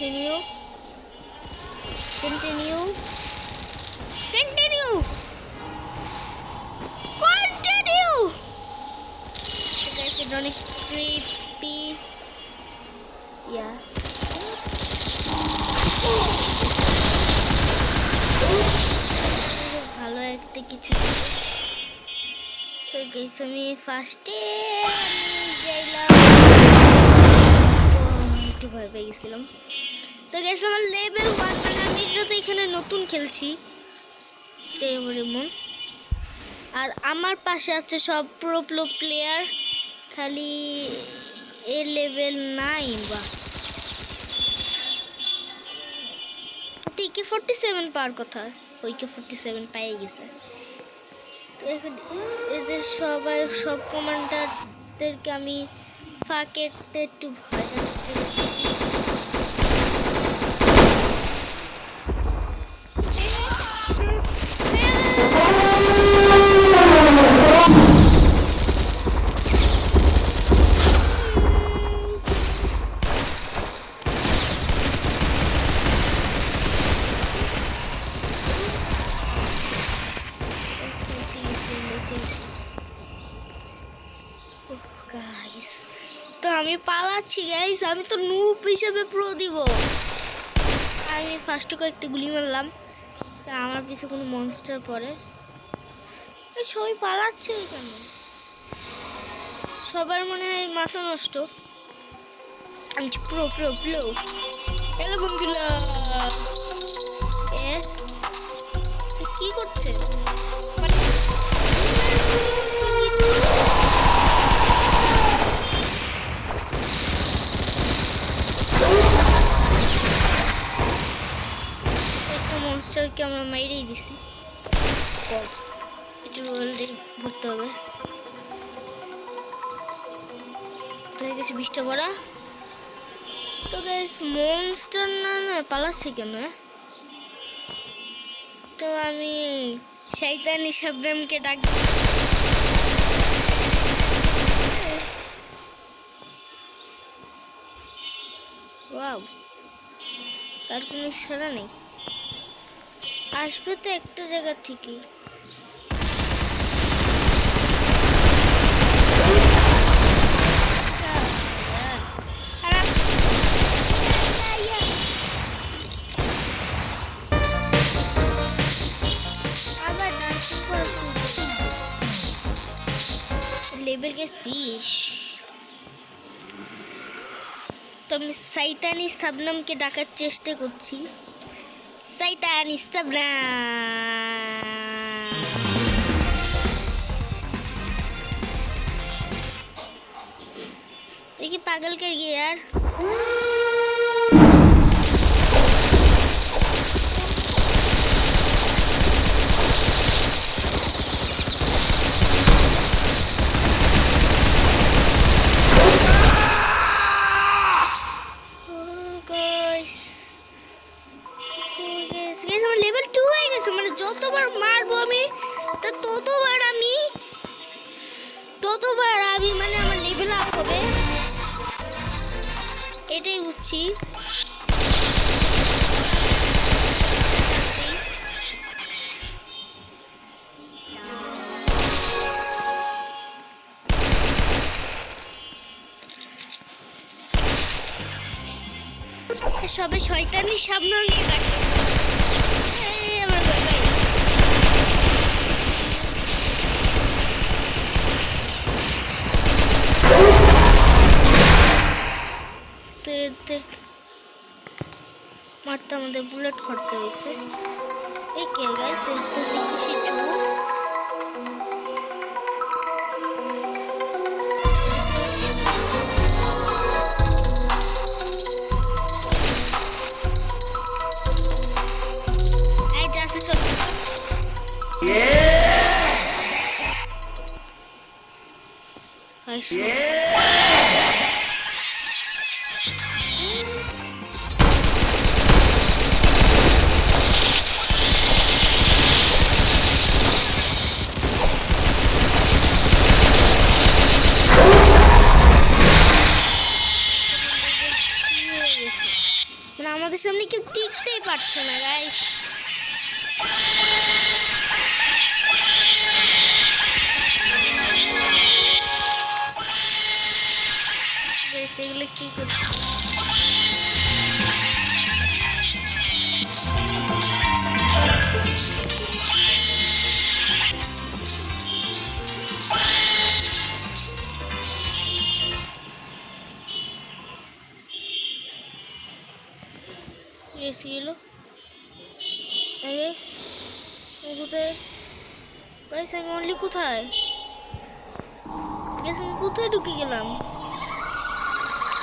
continue. Continue. Continue. Continue. So guys, it's only creepy. Yeah. ভালো একটা কিছু। তো গাইস আমি ফার্স্টে যাইলাম, একটু ভয় পেয়ে গেছিলাম। তো গাইস আমার লেভেল 1, মানে আমি তো এখানে নতুন খেলছি আর আমার পাশে আছে সব প্রো প্লেয়ার, খালি এ লেভেল 9 বা AK-47 পাওয়ার কথা, ওইকে 47 পেয়ে গেছে। তো এখন এদের সব কমান্ডারদেরকে আমি ফাঁকে একটু ভয় তো আমি পালাচ্ছি গাইস, আমি তো নুব হিসেবে প্রো দিব। আমি ফার্স্টে কয়েকটা গুলি মারলাম, আমার পিছনে কোনো মনস্টার পড়ে। সবাই পালাচ্ছে কেন? সবার মনে হয় মাথা নষ্ট। আমি প্রো হ্যালো বন্ধুরা, কি করছে? মনস্টারকে আমরা মাইরেই দিছি। একটু ওয়ার্ল্ডে ভরতে হবে। তো হয়ে গেছে 20টা করা। তো গাইস মনস্টার না পালাচ্ছে কেন? তো আমি শয়তানি শবনমকে ডাক দিই। ওয়াও, তার কোনো ইশারা নেই, আসবে তো একটা জায়গা থেকে। লেভেল কে 20। তো আমি শয়তানি শবনমকে ডাকার চেষ্টা করছি। শয়তানি শবনম, ये पागल कर गया यार। লেভেল 2 হয়ে গেছে, মানে যতবার মারবো আমি ততবার আমি মানে আমার লেভেল আপ হবে, এটাই বুঝছি। সবে শয়তানি শবনমকে ডাকে। মারতে আমাদের বুলেট খরচা হয়েছে। এই কে গাইস, এখানে কেউ টিকতেই পারছে না গাইস। এগুলো কি করছে? এসে গেল কোথায় গাইস? আমি অনলি কোথায় গাইস? আমি কোথায় ঢুকে গেলাম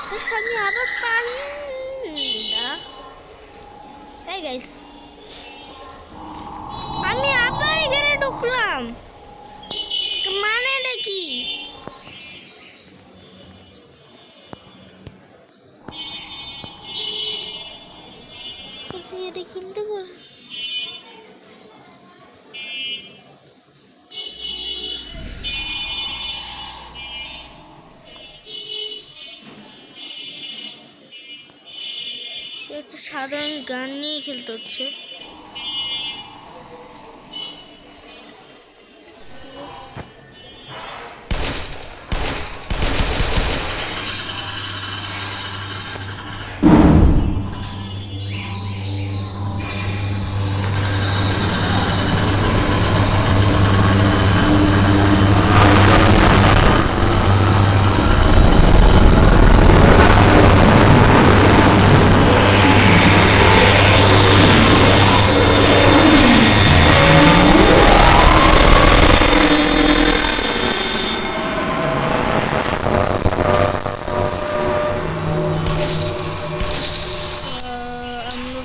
গাইস? আমি আবার পান্ডা। এই গাইস আমি আবার এখানে ঢুকলাম, মানেটা কি? এটা কিনতে পার? সে একটা সাধারণ গান নিয়ে খেলতে হচ্ছে।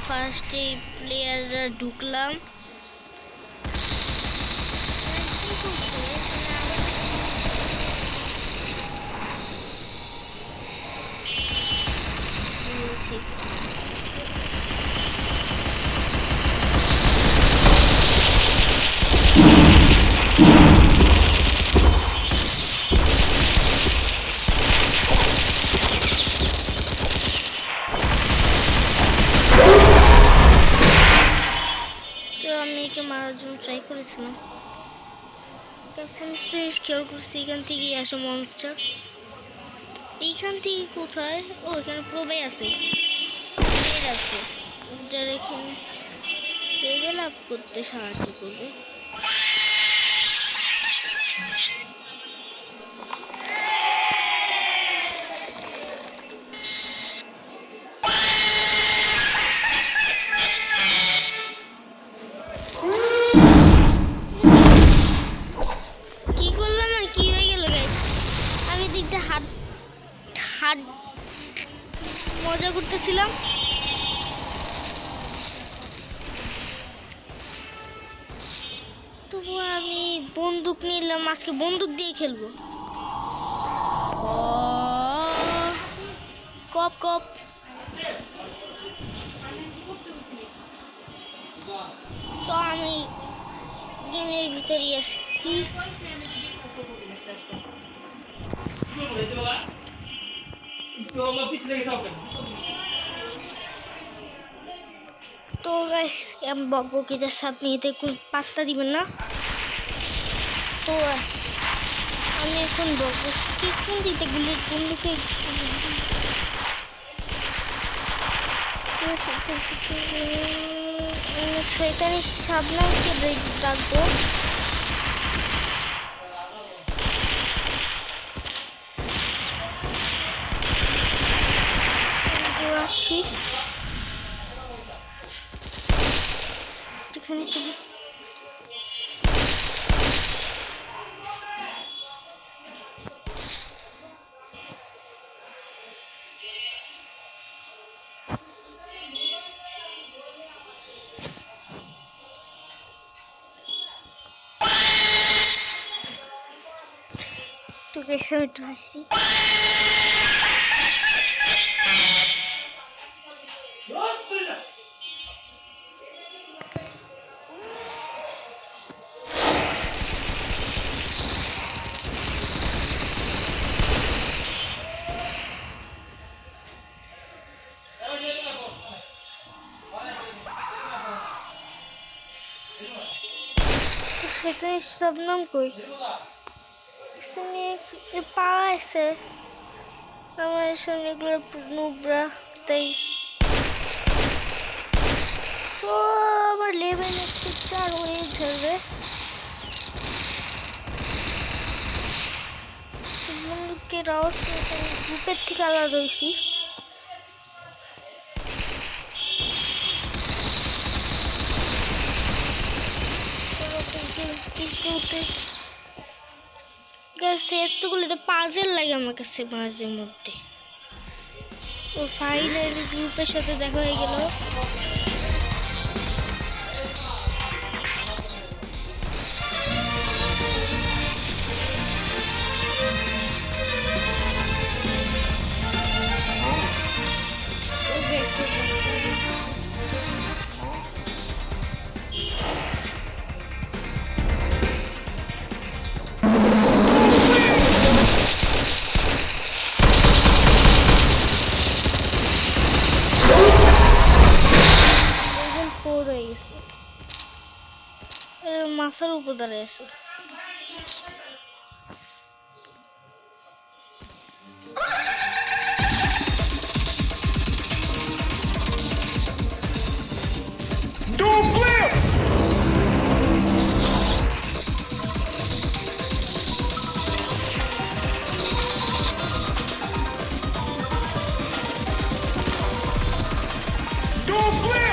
ফার্স্টে প্লেয়াররা ঢুকলাম। মারার জন্য ট্রাই করেছিলাম, আমি বেশ খেয়াল করছি এখান থেকেই আসে মনস্টার। এইখান থেকে কোথায়? ও এখানে প্রবে আছে, যারা এখানে লেভেল আপ করতে সাহায্য করবে। মজা করতেছিলাম, তবু আমি বন্দুক নিলাম, আজকে বন্দুক দিয়ে খেলবো। কপ কপ তো আমি গেমের ভিতরে আছি। তো গাইস আমি বকবকিতে আপনি এতে কোনো পাত্তা দিবেন না। তো আমি এখন বকবো কি কোন দিতে গুলির বন্ধুকে শয়তানি শাবনামকে ডাকবো। আছি এখানে তুমি তো গেছে একটু হাসি। সব নাম কই পালাইছে আমার সামনে এগুলো নুবরা তাই তো আমার লেভেল একটু 4 হয়ে যাবে বন্ধুকে রাউস গ্রুপের থেকে আলাদা হয়েছি এতগুলো এটা পাজেল লাগে আমার কাছে মাঝে মধ্যে ও ফাইনালি গ্রুপের সাথে দেখা হয়ে গেল মাথার উপর দাঁড়িয়ে আছে Don't flip!